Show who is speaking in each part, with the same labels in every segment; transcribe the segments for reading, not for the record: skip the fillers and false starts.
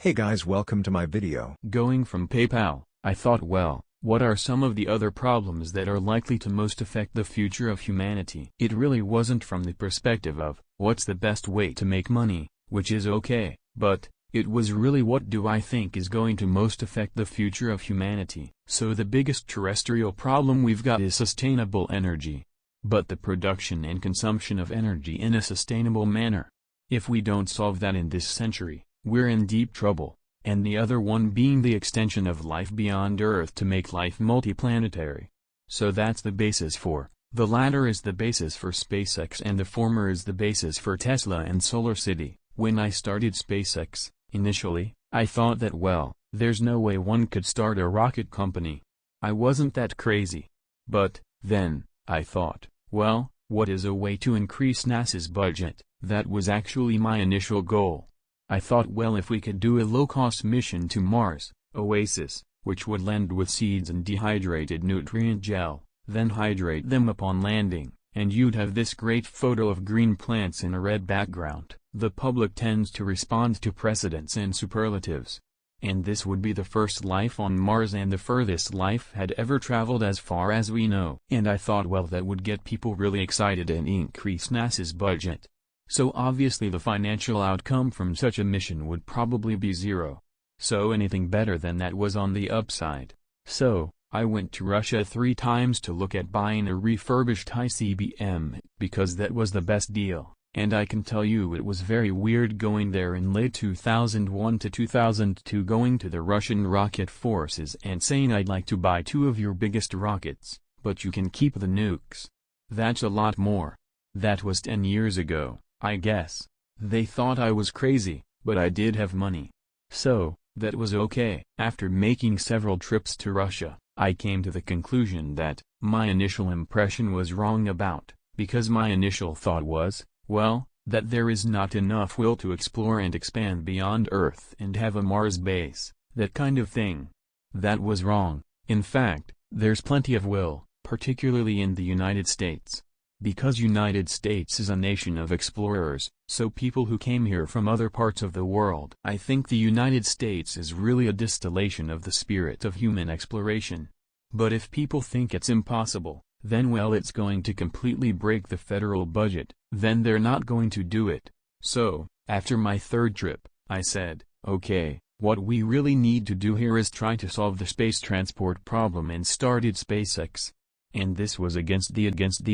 Speaker 1: Hey guys, welcome to my video.
Speaker 2: Going from PayPal, I thought, well, what are some of the other problems that are likely to most affect the future of humanity? It really wasn't from the perspective of, what's the best way to make money, which is okay, but it was really what do I think is going to most affect the future of humanity. So the biggest terrestrial problem we've got is sustainable energy. But the production and consumption of energy in a sustainable manner. If we don't solve that in this century, we're in deep trouble. And the other one being the extension of life beyond Earth to make life multiplanetary. So that's the basis for, the latter is the basis for SpaceX and the former is the basis for Tesla and SolarCity. When I started SpaceX, initially, I thought that well, there's no way one could start a rocket company. I wasn't that crazy. But, then, I thought, well, what is a way to increase NASA's budget? That was actually my initial goal. I thought, well, if we could do a low-cost mission to Mars, Oasis, which would land with seeds and dehydrated nutrient gel, then hydrate them upon landing, and you'd have this great photo of green plants in a red background. The public tends to respond to precedents and superlatives. And this would be the first life on Mars and the furthest life had ever traveled as far as we know. And I thought, well, that would get people really excited and increase NASA's budget. So obviously the financial outcome from such a mission would probably be zero. So anything better than that was on the upside. So, I went to Russia 3 times to look at buying a refurbished ICBM, because that was the best deal. And I can tell you it was very weird going there in late 2001 to 2002, going to the Russian rocket forces and saying, I'd like to buy 2 of your biggest rockets, but you can keep the nukes. That's a lot more. That was 10 years ago. I guess. They thought I was crazy, but I did have money. So, that was okay. After making several trips to Russia, I came to the conclusion that, my initial impression was wrong about, because my initial thought was, well, that there is not enough will to explore and expand beyond Earth and have a Mars base, that kind of thing. That was wrong. In fact, there's plenty of will, particularly in the United States. Because United States is a nation of explorers, so people who came here from other parts of the world. I think the United States is really a distillation of the spirit of human exploration. But if people think it's impossible, then well, it's going to completely break the federal budget, then they're not going to do it. So, after my 3rd trip, I said, okay, what we really need to do here is try to solve the space transport problem, and started SpaceX. And this was against the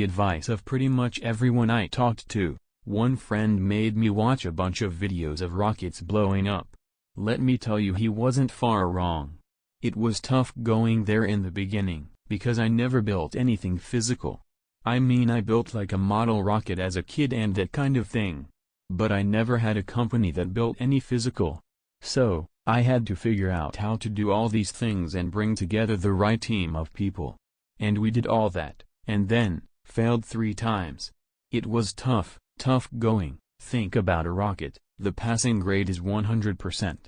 Speaker 2: advice of pretty much everyone I talked to. One friend made me watch a bunch of videos of rockets blowing up. Let me tell you, he wasn't far wrong. It was tough going there in the beginning, because I never built anything physical. I mean, I built like a model rocket as a kid and that kind of thing. But I never had a company that built any physical. So, I had to figure out how to do all these things and bring together the right team of people. And we did all that, and then, failed 3 times. It was tough going. Think about a rocket, the passing grade is 100%.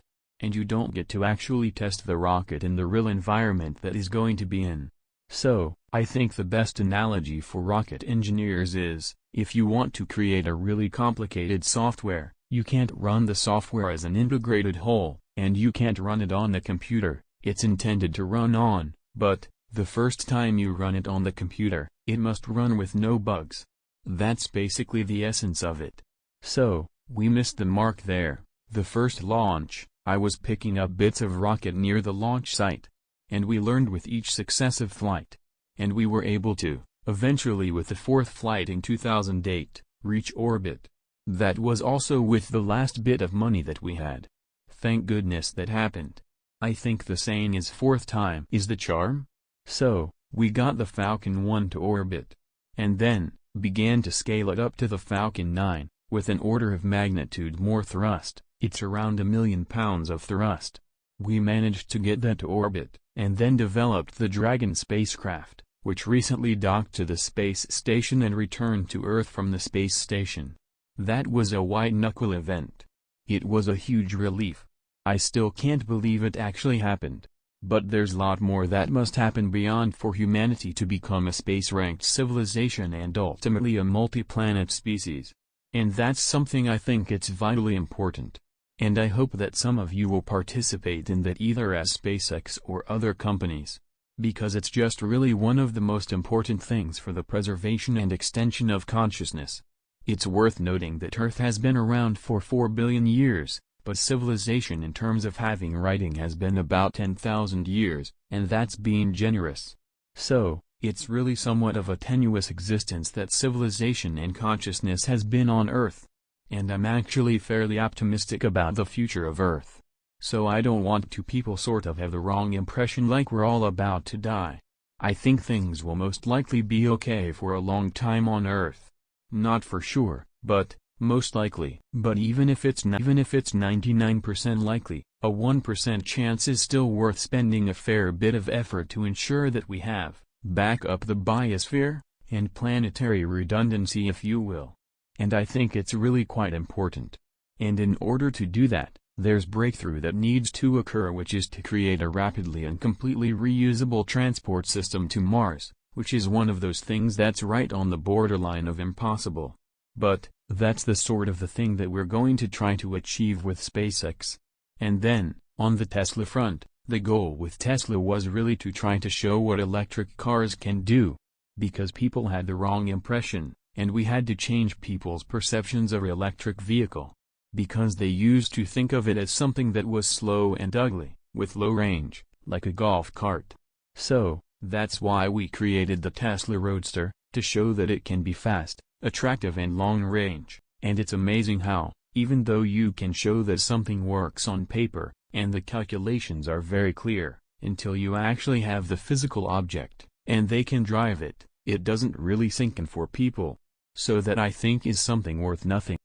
Speaker 2: And you don't get to actually test the rocket in the real environment that is going to be in. So, I think the best analogy for rocket engineers is, if you want to create a really complicated software, you can't run the software as an integrated whole, and you can't run it on the computer it's intended to run on, but the first time you run it on the computer, it must run with no bugs. That's basically the essence of it. So, we missed the mark there. The first launch, I was picking up bits of rocket near the launch site. And we learned with each successive flight. And we were able to, eventually with the 4th flight in 2008, reach orbit. That was also with the last bit of money that we had. Thank goodness that happened. I think the saying is 4th time is the charm? So, we got the Falcon 1 to orbit. And then, began to scale it up to the Falcon 9, with an order of magnitude more thrust. It's around 1 million pounds of thrust. We managed to get that to orbit, and then developed the Dragon spacecraft, which recently docked to the space station and returned to Earth from the space station. That was a white-knuckle event. It was a huge relief. I still can't believe it actually happened. But there's a lot more that must happen beyond for humanity to become a space-ranked civilization and ultimately a multi-planet species. And that's something I think it's vitally important. And I hope that some of you will participate in that either as SpaceX or other companies. Because it's just really one of the most important things for the preservation and extension of consciousness. It's worth noting that Earth has been around for 4 billion years, but civilization in terms of having writing has been about 10,000 years, and that's being generous. So, it's really somewhat of a tenuous existence that civilization and consciousness has been on Earth. And I'm actually fairly optimistic about the future of Earth. So I don't want to people sort of have the wrong impression like we're all about to die. I think things will most likely be okay for a long time on Earth. Not for sure, but most likely. But even if it's 99% likely, a 1% chance is still worth spending a fair bit of effort to ensure that we have back up the biosphere, and planetary redundancy if you will. And I think it's really quite important. And in order to do that, there's breakthrough that needs to occur, which is to create a rapidly and completely reusable transport system to Mars, which is one of those things that's right on the borderline of impossible. But, that's the sort of the thing that we're going to try to achieve with SpaceX. And then, on the Tesla front, the goal with Tesla was really to try to show what electric cars can do. Because people had the wrong impression, and we had to change people's perceptions of electric vehicle. Because they used to think of it as something that was slow and ugly, with low range, like a golf cart. So, that's why we created the Tesla Roadster, to show that it can be fast, attractive and long range. And it's amazing how, even though you can show that something works on paper, and the calculations are very clear, until you actually have the physical object, and they can drive it, it doesn't really sink in for people. So that I think is something worth nothing.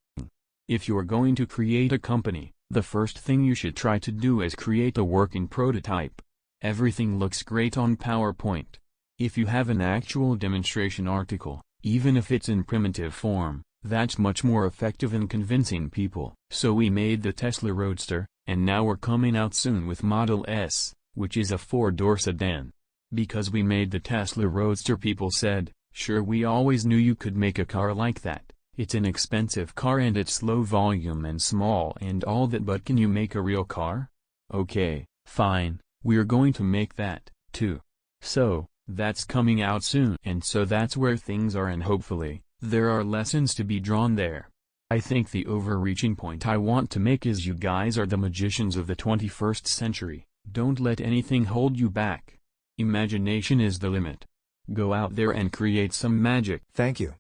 Speaker 2: If you're going to create a company, the first thing you should try to do is create a working prototype. Everything looks great on PowerPoint. If you have an actual demonstration article, even if it's in primitive form, that's much more effective in convincing people. So we made the Tesla Roadster, and now we're coming out soon with Model S, which is a 4-door sedan. Because we made the Tesla Roadster, people said, "Sure, we always knew you could make a car like that. It's an expensive car and it's low volume and small and all that, but can you make a real car?" Okay, fine, we're going to make that, too. So, that's coming out soon. And so that's where things are, and hopefully, there are lessons to be drawn there. I think the overreaching point I want to make is you guys are the magicians of the 21st century. Don't let anything hold you back. Imagination is the limit. Go out there and create some magic.
Speaker 1: Thank you.